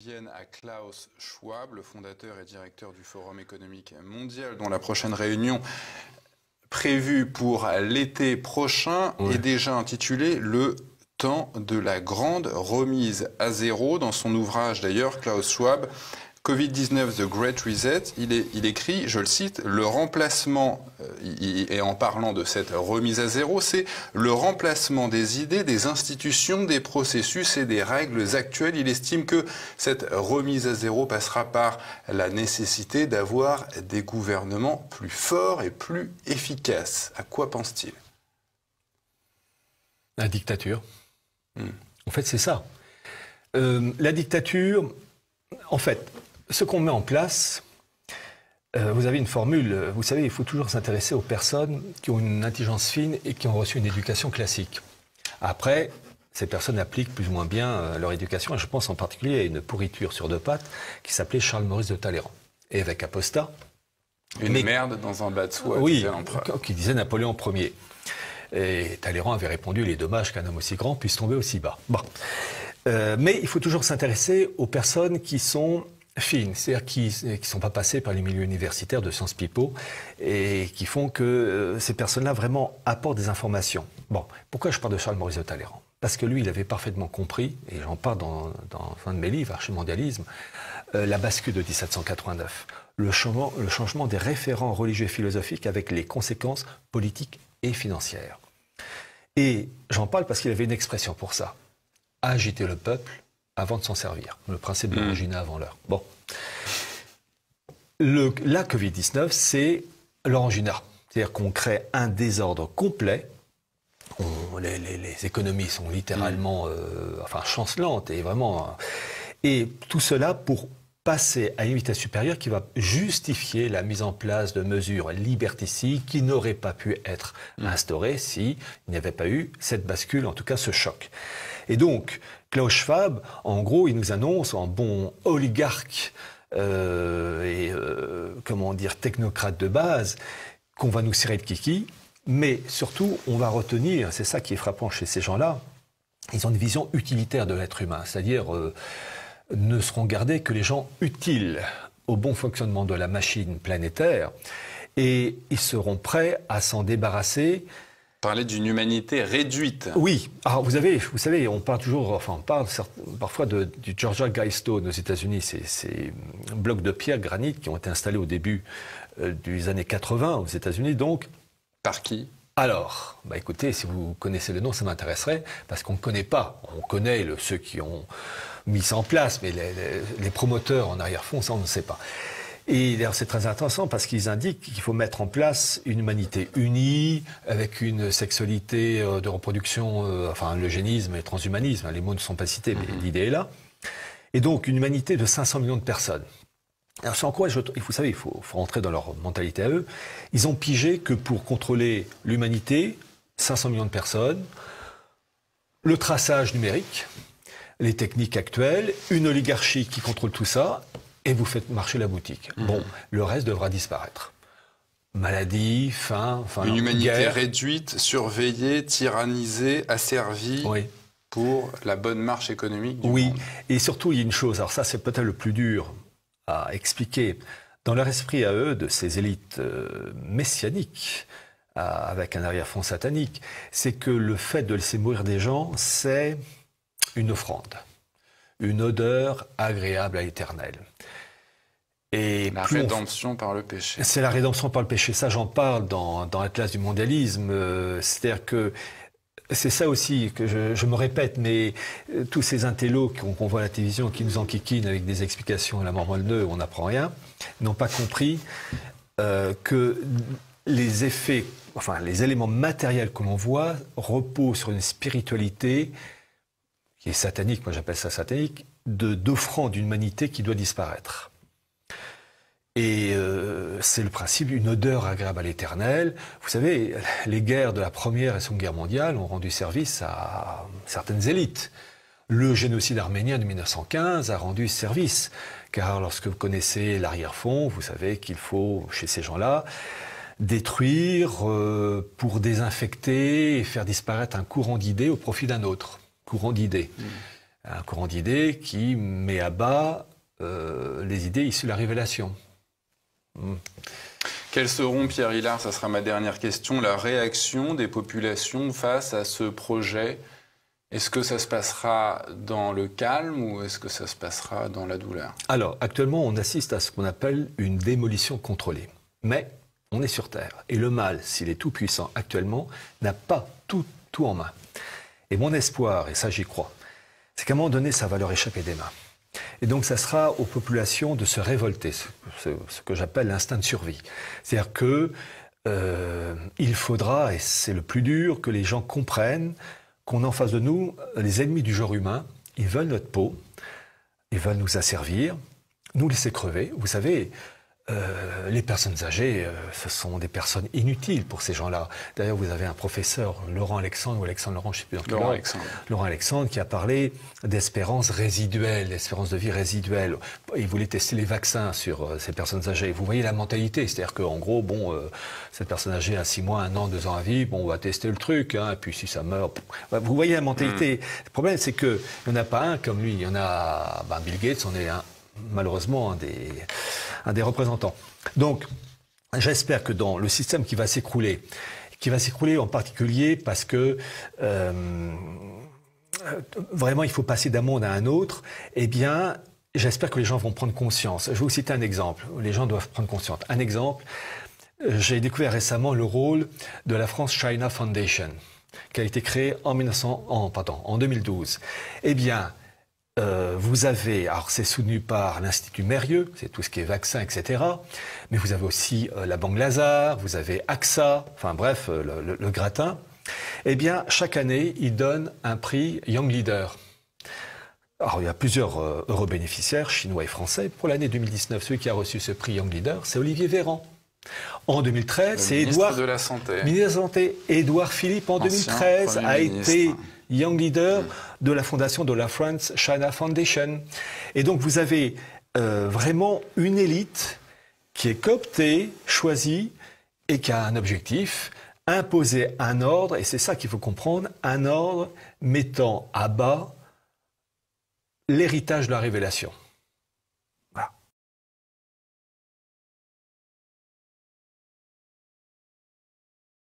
viennent à Klaus Schwab, le fondateur et directeur du Forum économique mondial, dont la prochaine réunion prévue pour l'été prochain est déjà intitulée « Le temps de la grande remise à zéro ». Dans son ouvrage d'ailleurs, Klaus Schwab, Covid-19, The Great Reset, il écrit, je le cite, le remplacement, et en parlant de cette remise à zéro, c'est le remplacement des idées, des institutions, des processus et des règles actuelles. Il estime que cette remise à zéro passera par la nécessité d'avoir des gouvernements plus forts et plus efficaces. À quoi pense-t-il? La dictature. En fait, c'est ça. La dictature, en fait, ce qu'on met en place, vous avez une formule, vous savez, il faut toujours s'intéresser aux personnes qui ont une intelligence fine et qui ont reçu une éducation classique. Après, ces personnes appliquent plus ou moins bien leur éducation, et je pense en particulier à une pourriture sur deux pattes qui s'appelait Charles-Maurice de Talleyrand, évêque apostat. Une merde dans un bas de soie, oui, disait l'empereur. Qui disait Napoléon Ier. Et Talleyrand avait répondu, il est dommage qu'un homme aussi grand puisse tomber aussi bas. Bon. Mais il faut toujours s'intéresser aux personnes qui sont fines, c'est-à-dire qui ne sont pas passées par les milieux universitaires de Sciences Po et qui font que ces personnes-là vraiment apportent des informations. Bon, pourquoi je parle de Charles-Maurice de Talleyrand? Parce que lui, il avait parfaitement compris, et j'en parle dans un de mes livres, Archimondialisme, la bascule de 1789, le changement des référents religieux et philosophiques avec les conséquences politiques et financières. Et j'en parle parce qu'il avait une expression pour ça. Agiter le peuple avant de s'en servir. Le principe de l'origine avant l'heure. Bon. La Covid-19, c'est l'orangina. C'est-à-dire qu'on crée un désordre complet. Les économies sont littéralement chancelantes et vraiment. Et tout cela pour passer à une vitesse supérieure qui va justifier la mise en place de mesures liberticides qui n'auraient pas pu être instaurées s'il n'y avait pas eu cette bascule, en tout cas ce choc. Et donc, Klaus Schwab, en gros, il nous annonce, en bon oligarque technocrate de base, qu'on va nous serrer le kiki, mais surtout, on va retenir, c'est ça qui est frappant chez ces gens-là, ils ont une vision utilitaire de l'être humain, c'est-à-dire ne seront gardés que les gens utiles au bon fonctionnement de la machine planétaire, et ils seront prêts à s'en débarrasser. Parler d'une humanité réduite. Oui. Alors vous savez, on parle toujours, parfois du Georgia Guidestone aux États-Unis, ces blocs de pierre, granit qui ont été installés au début des années 80 aux États-Unis, donc. Par qui? Alors, écoutez, si vous connaissez le nom, ça m'intéresserait, parce qu'on ne connaît pas. On connaît ceux qui ont mis ça en place, mais les promoteurs en arrière-fond, ça on ne sait pas. Et d'ailleurs, c'est très intéressant parce qu'ils indiquent qu'il faut mettre en place une humanité unie, avec une sexualité de reproduction, l'eugénisme et le transhumanisme, les mots ne sont pas cités, mais l'idée est là. Et donc, une humanité de 500 millions de personnes. Alors, c'est en quoi, vous savez, il faut rentrer dans leur mentalité à eux. Ils ont pigé que pour contrôler l'humanité, 500 millions de personnes, le traçage numérique, les techniques actuelles, une oligarchie qui contrôle tout ça, et vous faites marcher la boutique. Bon, le reste devra disparaître. Maladie, faim, une humanité guerre. Réduite, surveillée, tyrannisée, asservie pour la bonne marche économique du monde. Et surtout, il y a une chose, alors ça c'est peut-être le plus dur à expliquer, dans leur esprit à eux, de ces élites messianiques, avec un arrière-fond satanique, c'est que le fait de laisser mourir des gens, c'est une offrande, une odeur agréable à l'Éternel. Et la rédemption par le péché. C'est la rédemption par le péché. Ça, j'en parle dans l'Atlas du mondialisme. C'est-à-dire que c'est ça aussi que je me répète, mais tous ces intellos qu'on voit à la télévision, qui nous enquiquinent avec des explications à la mormole 2, où on n'apprend rien, n'ont pas compris que les effets, les éléments matériels que l'on voit reposent sur une spiritualité qui est satanique, moi j'appelle ça satanique, d'offrande d'humanité qui doit disparaître. Et c'est le principe d'une odeur agréable à l'Éternel. Vous savez, les guerres de la Première et Seconde Guerre mondiale ont rendu service à certaines élites. Le génocide arménien de 1915 a rendu service, car lorsque vous connaissez l'arrière-fond, vous savez qu'il faut, chez ces gens-là, détruire pour désinfecter et faire disparaître un courant d'idées au profit d'un autre courant d'idées. Un courant d'idées qui met à bas les idées issues de la révélation. Quelles seront, Pierre Hilard, ça sera ma dernière question, la réaction des populations face à ce projet? Est-ce que ça se passera dans le calme ou est-ce que ça se passera dans la douleur? Alors, actuellement, on assiste à ce qu'on appelle une démolition contrôlée. Mais on est sur Terre. Et le mal, s'il est tout puissant actuellement, n'a pas tout en main. Et mon espoir, et ça j'y crois, c'est qu'à un moment donné, ça va leur échapper des mains. Et donc, ça sera aux populations de se révolter, ce que j'appelle l'instinct de survie. C'est-à-dire que il faudra, et c'est le plus dur, que les gens comprennent qu'on a en face de nous les ennemis du genre humain. Ils veulent notre peau, ils veulent nous asservir, nous laisser crever. Vous savez, les personnes âgées, ce sont des personnes inutiles pour ces gens-là. D'ailleurs, vous avez un professeur, Laurent Alexandre, ou Alexandre Laurent, je ne sais plus dans quel ordre. Laurent Alexandre, qui a parlé d'espérance résiduelle, d'espérance de vie résiduelle. Il voulait tester les vaccins sur ces personnes âgées. Vous voyez la mentalité, c'est-à-dire qu'en gros, cette personne âgée a 6 mois, 1 an, 2 ans à vivre, on va tester le truc, et puis si ça meurt... Vous voyez la mentalité. Le problème, c'est qu'il n'y en a pas un comme lui. Il y en a... Bill Gates, on est malheureusement un des représentants. Donc, j'espère que dans le système qui va s'écrouler en particulier parce que vraiment il faut passer d'un monde à un autre, eh bien, j'espère que les gens vont prendre conscience. Je vais vous citer un exemple. Les gens doivent prendre conscience. Un exemple, j'ai découvert récemment le rôle de la France China Foundation, qui a été créée en 2012. Eh bien, vous avez, alors c'est soutenu par l'Institut Mérieux, c'est tout ce qui est vaccin, etc. Mais vous avez aussi la Banque Lazare, vous avez AXA, enfin bref, le gratin. Eh bien, chaque année, ils donnent un prix Young Leader. Alors, il y a plusieurs heureux bénéficiaires, chinois et français. Pour l'année 2019, celui qui a reçu ce prix Young Leader, c'est Olivier Véran. En 2013, c'est Ministre de la Santé. Ministre de la Santé. Édouard Philippe, en 2013, a été Young Leader de la fondation de la France China Foundation. Et donc, vous avez vraiment une élite qui est cooptée, choisie, et qui a un objectif, imposer un ordre, et c'est ça qu'il faut comprendre, un ordre mettant à bas l'héritage de la révélation.